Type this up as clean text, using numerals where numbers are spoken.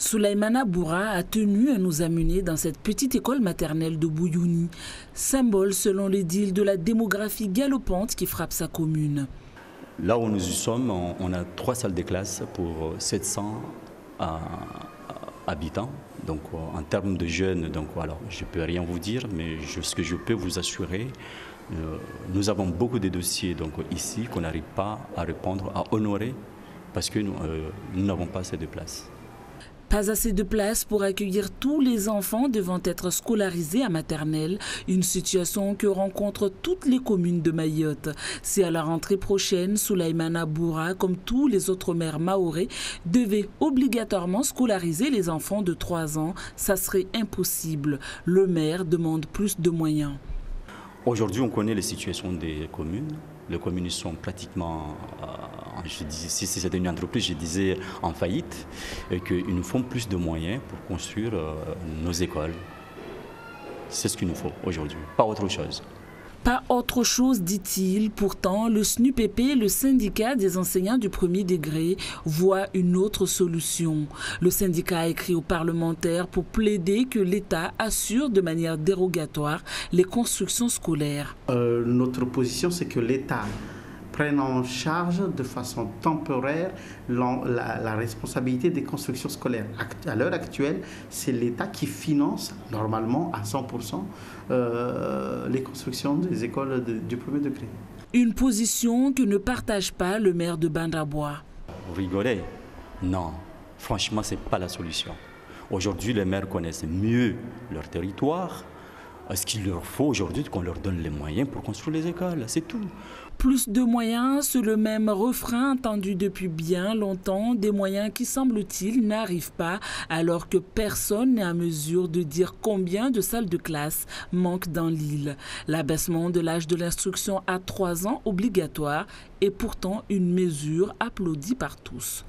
Souleymana Boura a tenu à nous amener dans cette petite école maternelle de Bouyouni, symbole selon l'édile de la démographie galopante qui frappe sa commune. Là où nous y sommes, on a 3 salles de classe pour 700 habitants. Donc en termes de jeunes, alors, je ne peux rien vous dire, mais ce que je peux vous assurer, nous avons beaucoup de dossiers ici qu'on n'arrive pas à répondre, à honorer, parce que nous n'avons pas assez de place. Pas assez de place pour accueillir tous les enfants devant être scolarisés à maternelle, une situation que rencontrent toutes les communes de Mayotte. Si à la rentrée prochaine, Souleymana Boura, comme tous les autres maires mahorais, devait obligatoirement scolariser les enfants de 3 ans, ça serait impossible. Le maire demande plus de moyens. Aujourd'hui, on connaît les situations des communes. Les communes sont pratiquement, si c'était une entreprise, je disais en faillite, et qu'ils nous font plus de moyens pour construire nos écoles. C'est ce qu'il nous faut aujourd'hui, pas autre chose. Pas autre chose, dit-il. Pourtant, le SNUPP, le syndicat des enseignants du premier degré, voit une autre solution. Le syndicat a écrit aux parlementaires pour plaider que l'État assure de manière dérogatoire les constructions scolaires. Notre position, c'est que l'État prenne en charge de façon temporaire la responsabilité des constructions scolaires. À l'heure actuelle, c'est l'État qui finance normalement à 100% les constructions des écoles du premier degré. Une position que ne partage pas le maire de Bandabois. Vous rigolez? Non, franchement, ce n'est pas la solution. Aujourd'hui, les maires connaissent mieux leur territoire. Ce qu'il leur faut aujourd'hui, c'est qu'on leur donne les moyens pour construire les écoles, c'est tout. Plus de moyens, c'est le même refrain entendu depuis bien longtemps, des moyens qui, semble-t-il, n'arrivent pas, alors que personne n'est à mesure de dire combien de salles de classe manquent dans l'île. L'abaissement de l'âge de l'instruction à 3 ans obligatoire est pourtant une mesure applaudie par tous.